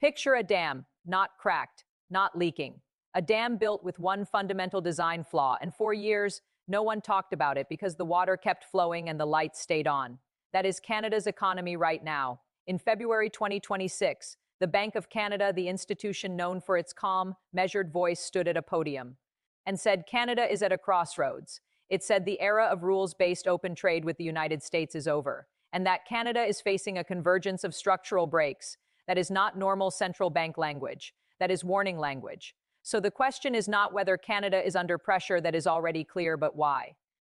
Picture a dam, not cracked, not leaking. A dam built with one fundamental design flaw, and for years, no one talked about it because the water kept flowing and the lights stayed on. That is Canada's economy right now. In February 2026, the Bank of Canada, the institution known for its calm, measured voice, stood at a podium and said Canada is at a crossroads. It said the era of rules-based open trade with the United States is over, and that Canada is facing a convergence of structural breaks. That is not normal central bank language. That is warning language. So the question is not whether Canada is under pressure, that is already clear, but why.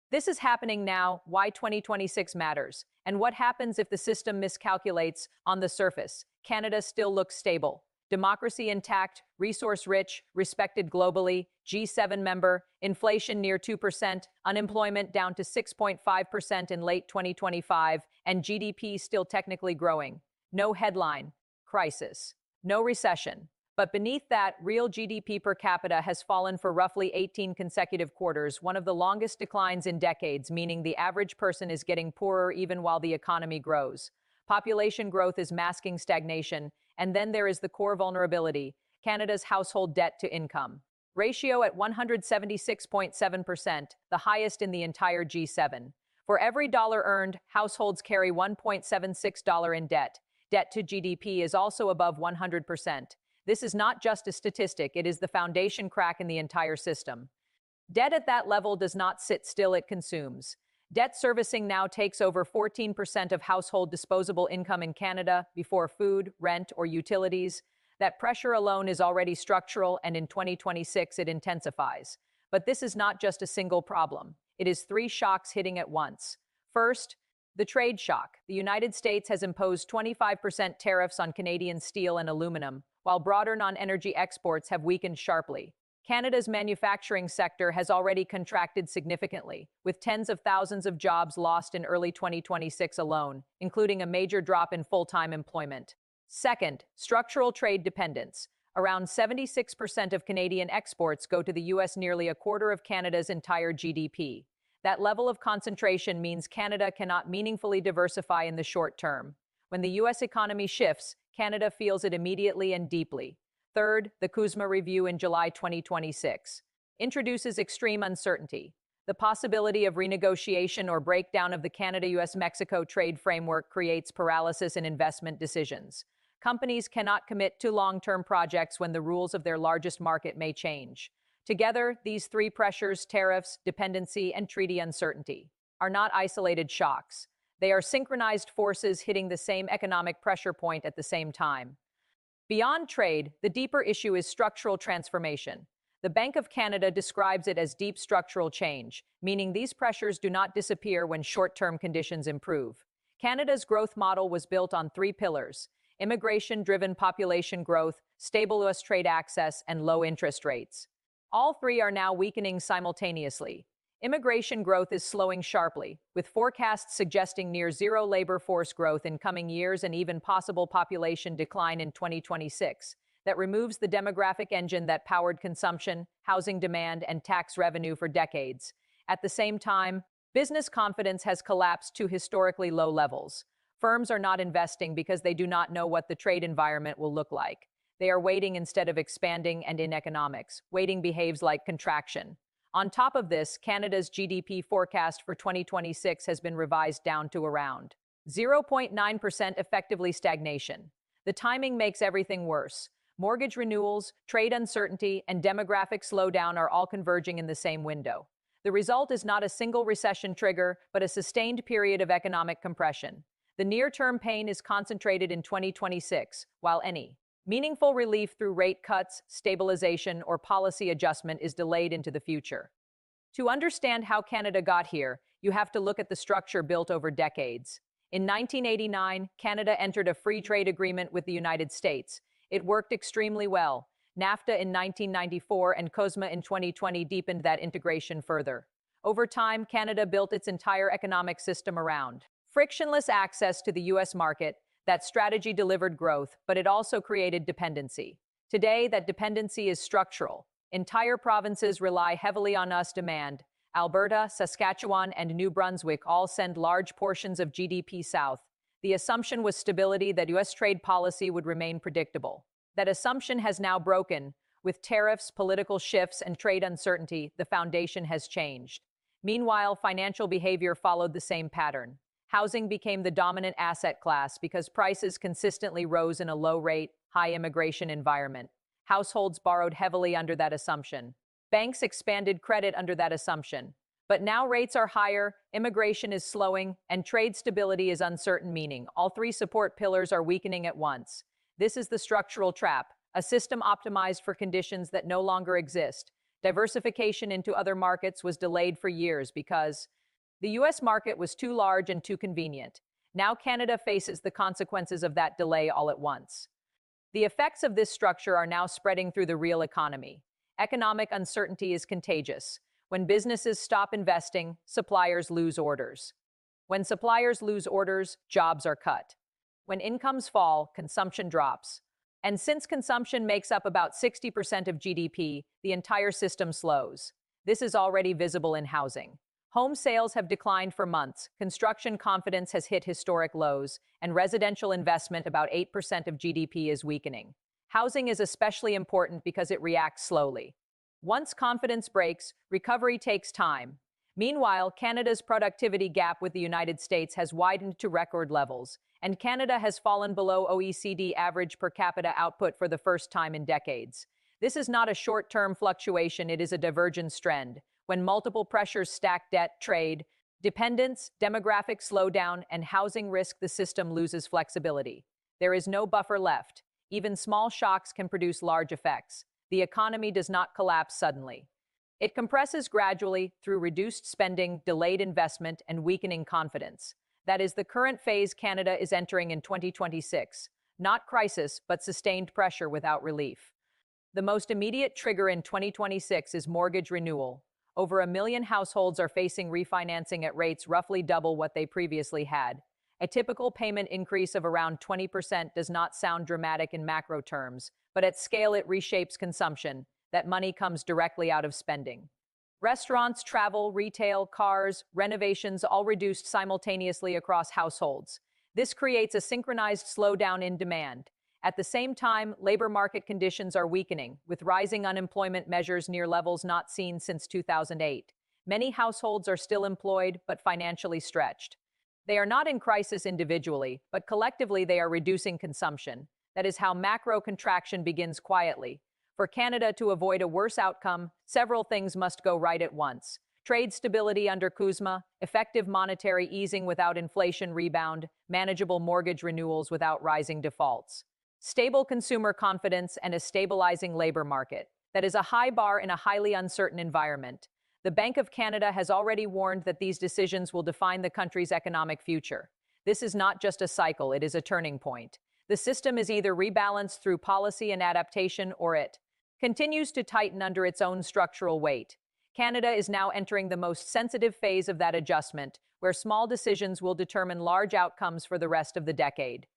This is happening now, why 2026 matters, and what happens if the system miscalculates. On the surface, Canada still looks stable. Democracy intact, resource-rich, respected globally, G7 member, inflation near 2%, unemployment down to 6.5% in late 2025, and GDP still technically growing. No headline, crisis. No recession. But beneath that, real GDP per capita has fallen for roughly 18 consecutive quarters, one of the longest declines in decades, meaning the average person is getting poorer even while the economy grows. Population growth is masking stagnation, and then there is the core vulnerability, Canada's household debt to income ratio at 176.7%, the highest in the entire G7. For every dollar earned, households carry $1.76 in debt. Debt to GDP is also above 100%. This is not just a statistic, it is the foundation crack in the entire system. Debt at that level does not sit still, it consumes. Debt servicing now takes over 14% of household disposable income in Canada before food, rent, or utilities. That pressure alone is already structural, and in 2026 it intensifies. But this is not just a single problem. It is three shocks hitting at once. First, the trade shock. The United States has imposed 25% tariffs on Canadian steel and aluminum, while broader non-energy exports have weakened sharply. Canada's manufacturing sector has already contracted significantly, with tens of thousands of jobs lost in early 2026 alone, including a major drop in full-time employment. Second, structural trade dependence. Around 76% of Canadian exports go to the U.S., nearly a quarter of Canada's entire GDP. That level of concentration means Canada cannot meaningfully diversify in the short term. When the U.S. economy shifts, Canada feels it immediately and deeply. Third, the CUSMA review in July 2026 introduces extreme uncertainty. The possibility of renegotiation or breakdown of the Canada-US-Mexico trade framework creates paralysis in investment decisions. Companies cannot commit to long-term projects when the rules of their largest market may change. Together, these three pressures, tariffs, dependency, and treaty uncertainty, are not isolated shocks. They are synchronized forces hitting the same economic pressure point at the same time. Beyond trade, the deeper issue is structural transformation. The Bank of Canada describes it as deep structural change, meaning these pressures do not disappear when short-term conditions improve. Canada's growth model was built on three pillars: immigration-driven population growth, stable U.S. trade access, and low interest rates. All three are now weakening simultaneously. Immigration growth is slowing sharply, with forecasts suggesting near-zero labor force growth in coming years and even possible population decline in 2026. That removes the demographic engine that powered consumption, housing demand, and tax revenue for decades. At the same time, business confidence has collapsed to historically low levels. Firms are not investing because they do not know what the trade environment will look like. They are waiting instead of expanding, and in economics, waiting behaves like contraction. On top of this, Canada's GDP forecast for 2026 has been revised down to around 0.9%, effectively stagnation. The timing makes everything worse. Mortgage renewals, trade uncertainty, and demographic slowdown are all converging in the same window. The result is not a single recession trigger, but a sustained period of economic compression. The near-term pain is concentrated in 2026, while any meaningful relief through rate cuts, stabilization, or policy adjustment is delayed into the future. To understand how Canada got here, you have to look at the structure built over decades. In 1989, Canada entered a free trade agreement with the United States. It worked extremely well. NAFTA in 1994 and CUSMA in 2020 deepened that integration further. Over time, Canada built its entire economic system around frictionless access to the U.S. market. That strategy delivered growth, but it also created dependency. Today, that dependency is structural. Entire provinces rely heavily on US demand. Alberta, Saskatchewan, and New Brunswick all send large portions of GDP south. The assumption was stability, that U.S. trade policy would remain predictable. That assumption has now broken. With tariffs, political shifts, and trade uncertainty, the foundation has changed. Meanwhile, financial behavior followed the same pattern. Housing became the dominant asset class because prices consistently rose in a low-rate, high-immigration environment. Households borrowed heavily under that assumption. Banks expanded credit under that assumption. But now rates are higher, immigration is slowing, and trade stability is uncertain, meaning all three support pillars are weakening at once. This is the structural trap, a system optimized for conditions that no longer exist. Diversification into other markets was delayed for years because the U.S. market was too large and too convenient. Now Canada faces the consequences of that delay all at once. The effects of this structure are now spreading through the real economy. Economic uncertainty is contagious. When businesses stop investing, suppliers lose orders. When suppliers lose orders, jobs are cut. When incomes fall, consumption drops. And since consumption makes up about 60% of GDP, the entire system slows. This is already visible in housing. Home sales have declined for months, construction confidence has hit historic lows, and residential investment, about 8% of GDP, is weakening. Housing is especially important because it reacts slowly. Once confidence breaks, recovery takes time. Meanwhile, Canada's productivity gap with the United States has widened to record levels, and Canada has fallen below OECD average per capita output for the first time in decades. This is not a short-term fluctuation, it is a divergence trend. When multiple pressures stack, debt, trade, dependence, demographic slowdown, and housing risk, the system loses flexibility. There is no buffer left. Even small shocks can produce large effects. The economy does not collapse suddenly. It compresses gradually through reduced spending, delayed investment, and weakening confidence. That is the current phase Canada is entering in 2026. Not crisis, but sustained pressure without relief. The most immediate trigger in 2026 is mortgage renewal. Over 1 million households are facing refinancing at rates roughly double what they previously had. A typical payment increase of around 20% does not sound dramatic in macro terms, but at scale it reshapes consumption. That money comes directly out of spending. Restaurants, travel, retail, cars, renovations all reduced simultaneously across households. This creates a synchronized slowdown in demand. At the same time, labor market conditions are weakening, with rising unemployment measures near levels not seen since 2008. Many households are still employed, but financially stretched. They are not in crisis individually, but collectively they are reducing consumption. That is how macro contraction begins quietly. For Canada to avoid a worse outcome, several things must go right at once. Trade stability under CUSMA, effective monetary easing without inflation rebound, manageable mortgage renewals without rising defaults. Stable consumer confidence and a stabilizing labor market. That is a high bar in a highly uncertain environment. The Bank of Canada has already warned that these decisions will define the country's economic future. This is not just a cycle, it is a turning point. The system is either rebalanced through policy and adaptation, or it continues to tighten under its own structural weight. Canada is now entering the most sensitive phase of that adjustment, where small decisions will determine large outcomes for the rest of the decade.